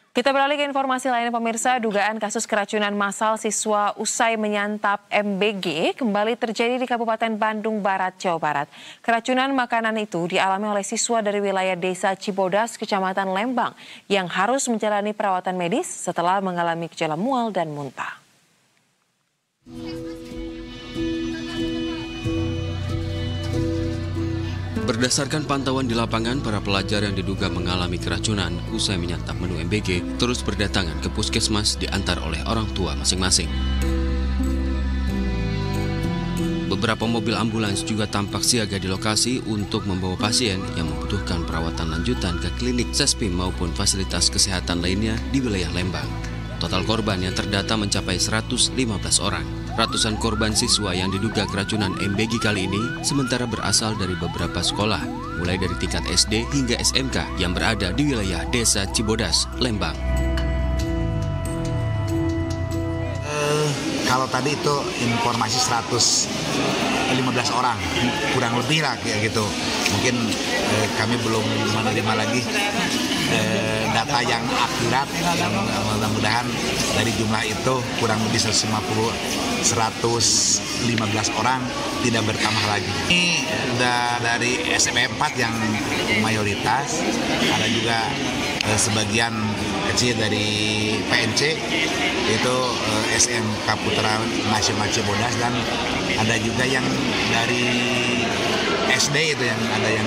Kita beralih ke informasi lainnya pemirsa, dugaan kasus keracunan massal siswa usai menyantap MBG kembali terjadi di Kabupaten Bandung Barat, Jawa Barat. Keracunan makanan itu dialami oleh siswa dari wilayah Desa Cibodas, Kecamatan Lembang, yang harus menjalani perawatan medis setelah mengalami gejala mual dan muntah. Berdasarkan pantauan di lapangan, para pelajar yang diduga mengalami keracunan usai menyantap menu MBG terus berdatangan ke puskesmas diantar oleh orang tua masing-masing. Beberapa mobil ambulans juga tampak siaga di lokasi untuk membawa pasien yang membutuhkan perawatan lanjutan ke klinik Sespim maupun fasilitas kesehatan lainnya di wilayah Lembang. Total korban yang terdata mencapai 115 orang. Ratusan korban siswa yang diduga keracunan MBG kali ini sementara berasal dari beberapa sekolah, mulai dari tingkat SD hingga SMK yang berada di wilayah Desa Cibodas, Lembang. Kalau tadi itu informasi 115 orang, kurang lebih lah kayak gitu. Mungkin kami belum menerima lagi data yang akurat, dan mudah-mudahan dari jumlah itu kurang lebih 115 orang tidak bertambah lagi. Ini dari SMP 4 yang mayoritas, ada juga sebagian kecil dari PNC, itu SMK Putra Nasional Cibodas, dan ada juga yang dari SD, itu yang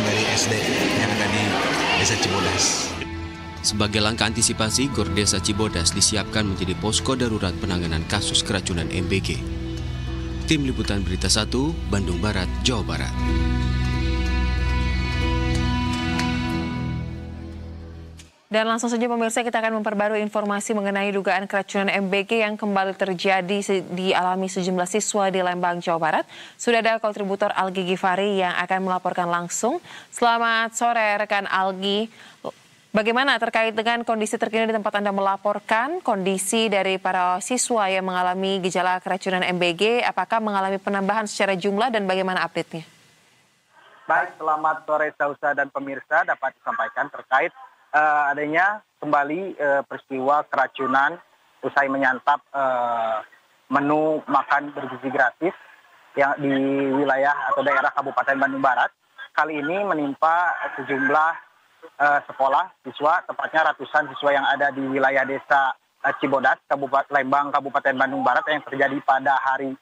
dari SD yang ada di Desa Cibodas. Sebagai langkah antisipasi, GOR Desa Cibodas disiapkan menjadi posko darurat penanganan kasus keracunan MBG. Tim Liputan Berita 1, Bandung Barat, Jawa Barat. Dan langsung saja pemirsa, kita akan memperbarui informasi mengenai dugaan keracunan MBG yang kembali terjadi dialami sejumlah siswa di Lembang, Jawa Barat. Sudah ada kontributor Algi Gifari yang akan melaporkan langsung. Selamat sore rekan Algi. Bagaimana terkait dengan kondisi terkini di tempat Anda melaporkan, kondisi dari para siswa yang mengalami gejala keracunan MBG, apakah mengalami penambahan secara jumlah dan bagaimana update-nya? Baik, selamat sore Sausa dan pemirsa, dapat disampaikan terkait adanya kembali peristiwa keracunan usai menyantap menu makan bergizi gratis yang di wilayah atau daerah Kabupaten Bandung Barat. Kali ini menimpa sejumlah sekolah siswa, tepatnya ratusan siswa yang ada di wilayah Desa Cibodas, Kabupaten Lembang, Kabupaten Bandung Barat, yang terjadi pada hari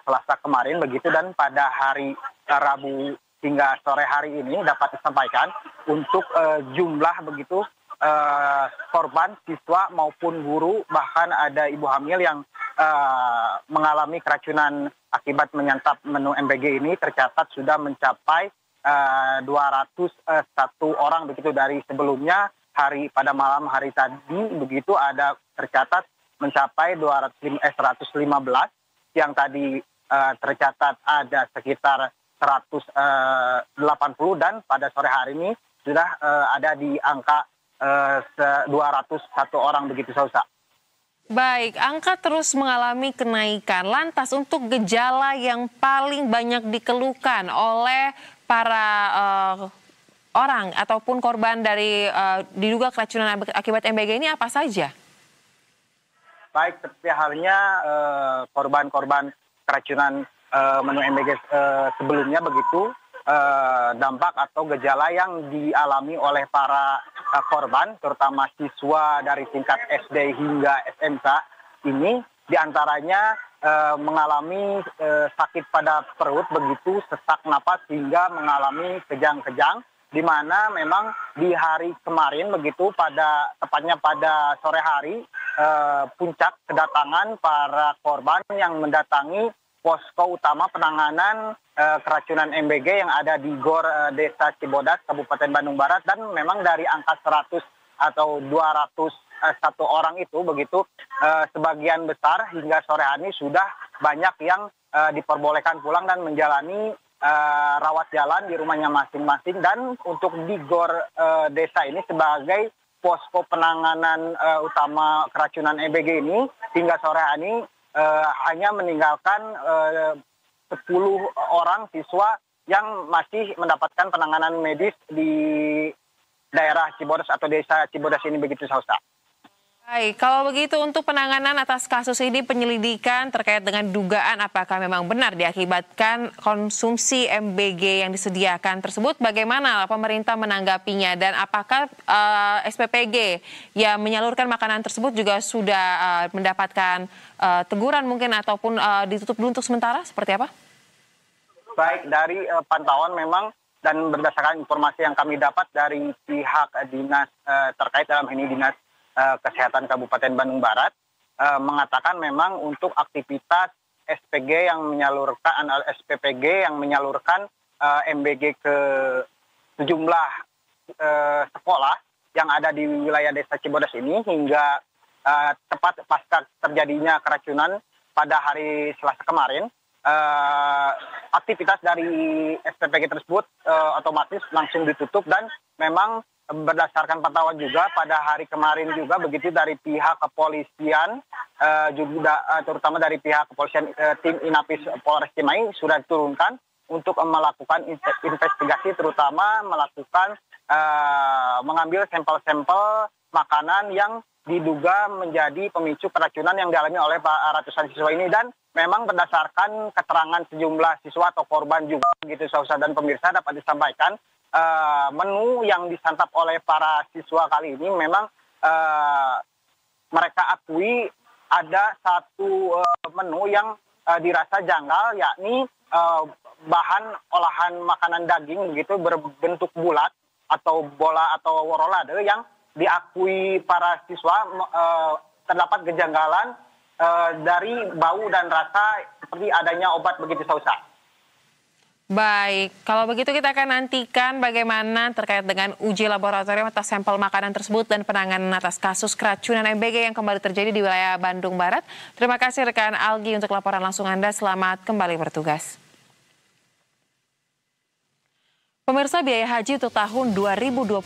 Selasa kemarin begitu, dan pada hari Rabu hingga sore hari ini dapat disampaikan untuk jumlah begitu korban siswa maupun guru, bahkan ada ibu hamil yang mengalami keracunan akibat menyantap menu MBG ini tercatat sudah mencapai 201 orang begitu. Dari sebelumnya pada malam hari tadi begitu ada tercatat mencapai 115, yang tadi tercatat ada sekitar 180, dan pada sore hari ini sudah ada di angka 201 orang begitu, Sausa. Baik, angka terus mengalami kenaikan. Lantas untuk gejala yang paling banyak dikeluhkan oleh para orang ataupun korban dari diduga keracunan akibat MBG ini apa saja? Baik, seperti halnya korban-korban keracunan menu MBG sebelumnya begitu, dampak atau gejala yang dialami oleh para korban, terutama siswa dari tingkat SD hingga SMK ini, diantaranya mengalami sakit pada perut begitu, sesak napas hingga mengalami kejang-kejang, di mana memang di hari kemarin begitu, tepatnya pada sore hari, puncak kedatangan para korban yang mendatangi posko utama penanganan keracunan MBG yang ada di GOR Desa Cibodas, Kabupaten Bandung Barat, dan memang dari angka 100 atau 201 orang itu begitu, sebagian besar hingga sore hari sudah banyak yang diperbolehkan pulang dan menjalani rawat jalan di rumahnya masing-masing. Dan untuk di GOR Desa ini sebagai posko penanganan utama keracunan MBG ini, hingga sore hari ini hanya meninggalkan 10 orang siswa yang masih mendapatkan penanganan medis di daerah Cibodas atau desa Cibodas ini begitu, Sausa. Baik, kalau begitu untuk penanganan atas kasus ini penyelidikan terkait dengan dugaan apakah memang benar diakibatkan konsumsi MBG yang disediakan tersebut, bagaimana pemerintah menanggapinya dan apakah SPPG yang menyalurkan makanan tersebut juga sudah mendapatkan teguran mungkin ataupun ditutup dulu untuk sementara, seperti apa? Baik, dari pantauan memang dan berdasarkan informasi yang kami dapat dari pihak dinas terkait dalam ini dinas Kesehatan Kabupaten Bandung Barat mengatakan memang untuk aktivitas SPPG yang menyalurkan MBG ke sejumlah sekolah yang ada di wilayah Desa Cibodas ini hingga tepat pasca terjadinya keracunan pada hari Selasa kemarin, aktivitas dari SPPG tersebut otomatis langsung ditutup dan memang berdasarkan pantauan juga pada hari kemarin juga begitu dari pihak kepolisian juga terutama dari pihak kepolisian tim Inapis Polres Cimahi sudah diturunkan untuk melakukan investigasi terutama melakukan mengambil sampel-sampel makanan yang diduga menjadi pemicu keracunan yang dialami oleh ratusan siswa ini dan memang berdasarkan keterangan sejumlah siswa atau korban juga begitu Sausa dan pemirsa dapat disampaikan menu yang disantap oleh para siswa kali ini memang mereka akui ada satu menu yang dirasa janggal yakni bahan olahan makanan daging begitu berbentuk bulat atau bola atau rolade yang diakui para siswa terdapat kejanggalan dari bau dan rasa seperti adanya obat begitu Sausa. Baik, kalau begitu kita akan nantikan bagaimana terkait dengan uji laboratorium atas sampel makanan tersebut dan penanganan atas kasus keracunan MBG yang kembali terjadi di wilayah Bandung Barat. Terima kasih rekan Algi untuk laporan langsung Anda. Selamat kembali bertugas. Pemirsa, biaya haji untuk tahun 2026